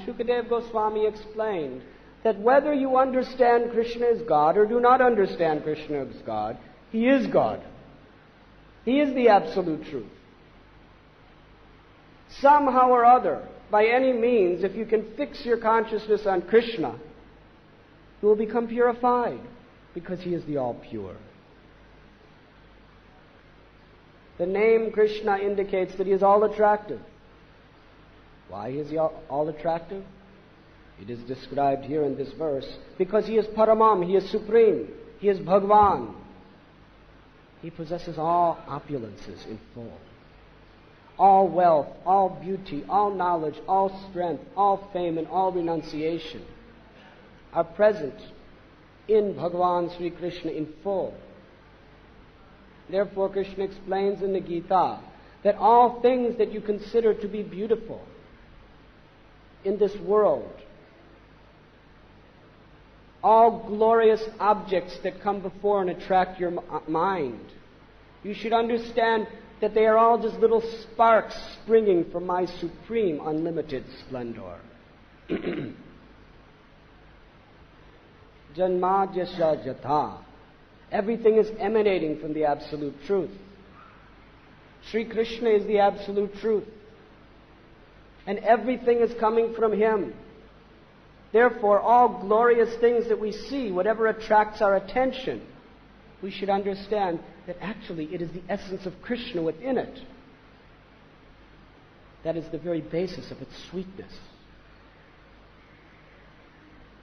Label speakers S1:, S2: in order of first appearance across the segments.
S1: Shukadeva Goswami explained that whether you understand Krishna as God or do not understand Krishna as God, He is God. He is the absolute truth. Somehow or other, by any means, if you can fix your consciousness on Krishna, you will become purified because He is the all-pure. The name Krishna indicates that He is all-attractive. Why is He all-attractive? It is described here in this verse. Because He is Paramam, He is supreme, He is Bhagwan. He possesses all opulences in full. All wealth, all beauty, all knowledge, all strength, all fame, and all renunciation are present in Bhagavan Sri Krishna in full. Therefore, Krishna explains in the Gita that all things that you consider to be beautiful in this world, all glorious objects that come before and attract your mind, you should understand that they are all just little sparks springing from my supreme unlimited splendor. Janmadyasya jatha. Everything is emanating from the absolute truth. Sri Krishna is the absolute truth. And everything is coming from Him. Therefore, all glorious things that we see, whatever attracts our attention, we should understand that actually it is the essence of Krishna within it. That is the very basis of its sweetness.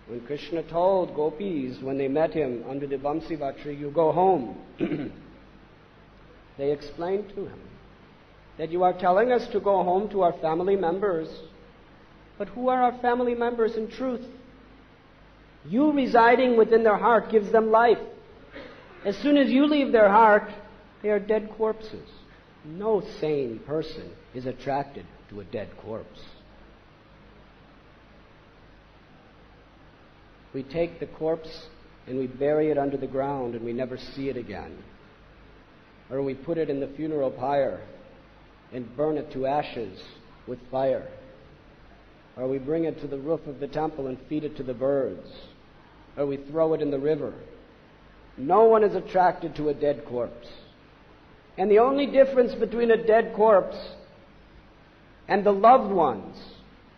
S1: When Krishna told gopis when they met Him under the Vamsiva tree, you go home, they explained to Him that you are telling us to go home to our family members. But who are our family members in truth? You residing within their heart gives them life. As soon as you leave their heart, they are dead corpses. No sane person is attracted to a dead corpse. We take the corpse and we bury it under the ground and we never see it again. Or we put it in the funeral pyre and burn it to ashes with fire. Or we bring it to the roof of the temple and feed it to the birds. Or we throw it in the river. No one is attracted to a dead corpse. And the only difference between a dead corpse and the loved ones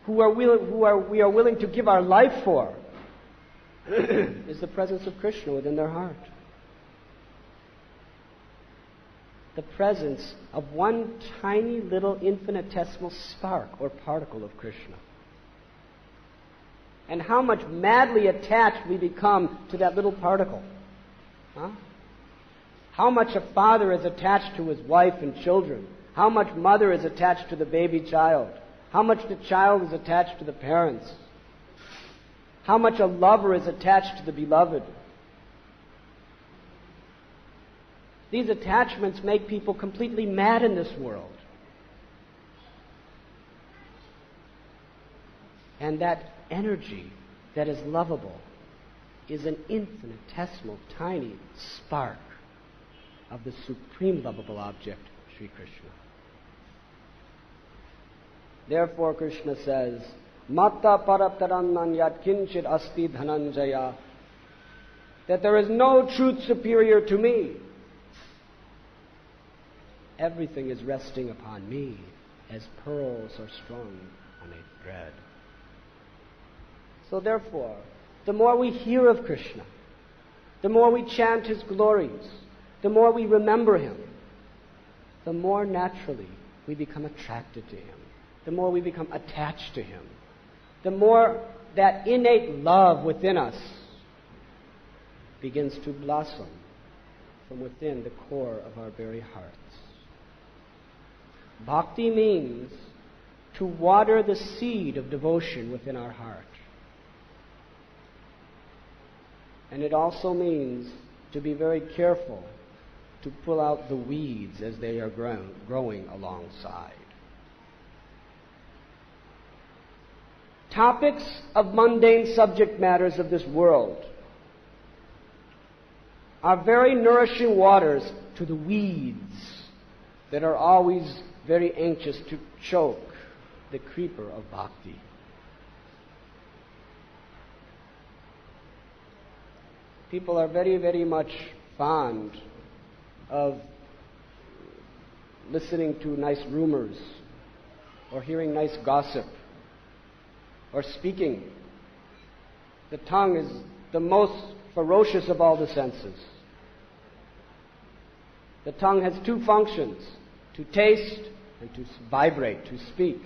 S1: who we are willing to give our life for is the presence of Krishna within their heart. The presence of one tiny little infinitesimal spark or particle of Krishna. And how much madly attached we become to that little particle. Huh? How much a father is attached to his wife and children. How much mother is attached to the baby child. How much the child is attached to the parents. How much a lover is attached to the beloved. These attachments make people completely mad in this world. And that energy that is lovable is an infinitesimal, tiny spark of the supreme lovable object, Sri Krishna. Therefore, Krishna says, Matta paraptarannan yat kinchit asti dhananjaya, that there is no truth superior to me. Everything is resting upon me as pearls are strung on a thread. So therefore, the more we hear of Krishna, the more we chant His glories, the more we remember Him, the more naturally we become attracted to Him, the more we become attached to Him, the more that innate love within us begins to blossom from within the core of our very hearts. Bhakti means to water the seed of devotion within our heart. And it also means to be very careful to pull out the weeds as they are growing alongside. Topics of mundane subject matters of this world are very nourishing waters to the weeds that are always very anxious to choke the creeper of bhakti. people are very, very much fond of listening to nice rumors or hearing nice gossip or speaking. The tongue is the most ferocious of all the senses. The tongue has two functions, to taste and to vibrate, to speak.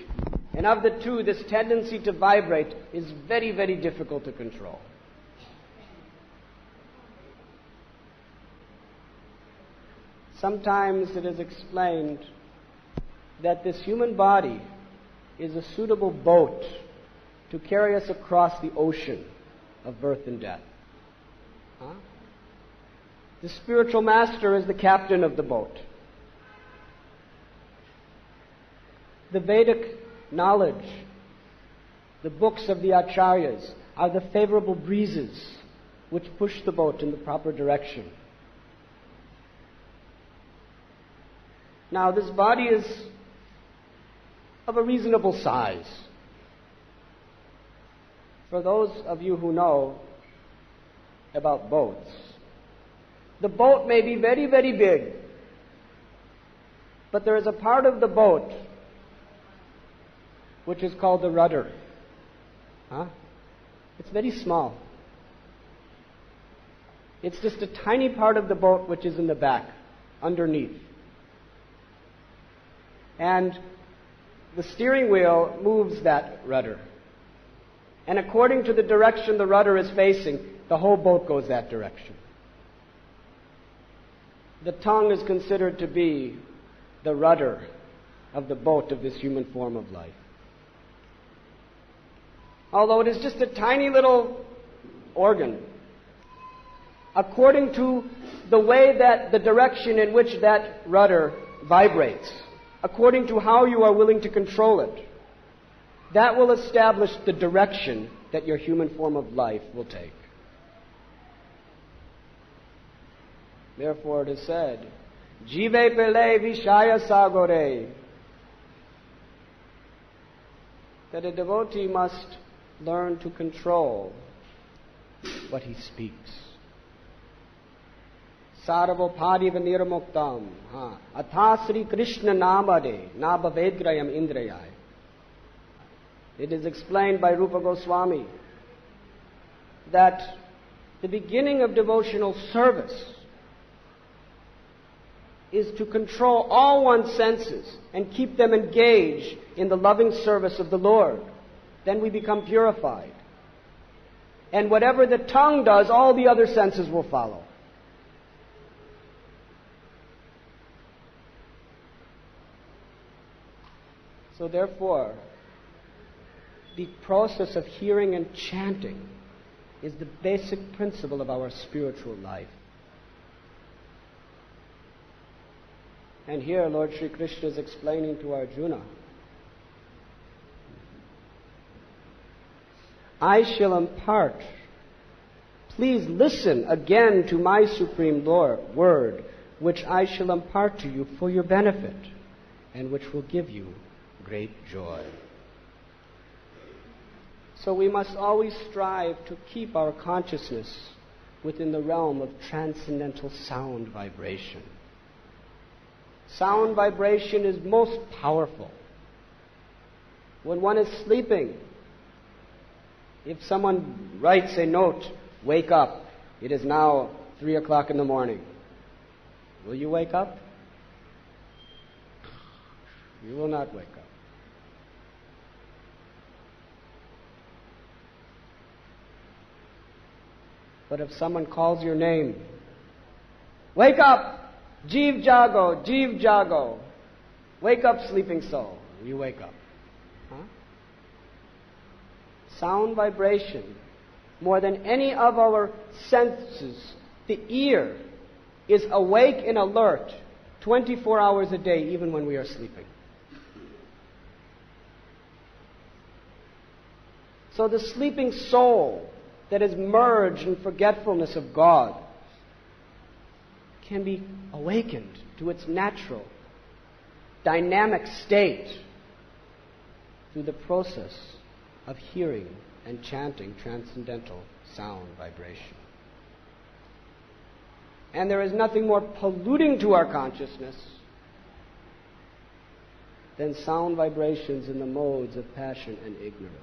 S1: And of the two, this tendency to vibrate is very, very difficult to control. Sometimes it is explained that this human body is a suitable boat to carry us across the ocean of birth and death. Huh? The spiritual master is the captain of the boat. The Vedic knowledge, the books of the acharyas, are the favorable breezes which push the boat in the proper direction. Now, this body is of a reasonable size. For those of you who know about boats, the boat may be very, very big, but there is a part of the boat which is called the rudder. It's very small. It's just a tiny part of the boat which is in the back, underneath. And the steering wheel moves that rudder. And according to the direction the rudder is facing, the whole boat goes that direction. The tongue is considered to be the rudder of the boat of this human form of life. Although it is just a tiny little organ, according to the way that the direction in which that rudder vibrates, according to how you are willing to control it, that will establish the direction that your human form of life will take. Therefore it is said, Jive pele vishaya sagore, that a devotee must learn to control what he speaks. Sarvopadiva nirmuktam, athasri Krishna namade, nabhavedrayam indrayai. It is explained by Rupa Goswami that the beginning of devotional service is to control all one's senses and keep them engaged in the loving service of the Lord. Then we become purified. And whatever the tongue does, all the other senses will follow. So therefore, the process of hearing and chanting is the basic principle of our spiritual life. And here Lord Sri Krishna is explaining to Arjuna, I shall impart, please listen again to my supreme Lord, word, which I shall impart to you for your benefit, and which will give you great joy. So we must always strive to keep our consciousness within the realm of transcendental sound vibration. Sound vibration is most powerful. When one is sleeping, if someone writes a note, wake up, it is now 3 o'clock in the morning, will you wake up? You will not wake up. But if someone calls your name, wake up! Jeev jago, Jeev jago. Wake up, sleeping soul. You wake up. Sound vibration, more than any of our senses, the ear is awake and alert 24 hours a day, even when we are sleeping. So the sleeping soul that is merged in forgetfulness of God can be awakened to its natural, dynamic state through the process of hearing and chanting transcendental sound vibration. And there is nothing more polluting to our consciousness than sound vibrations in the modes of passion and ignorance.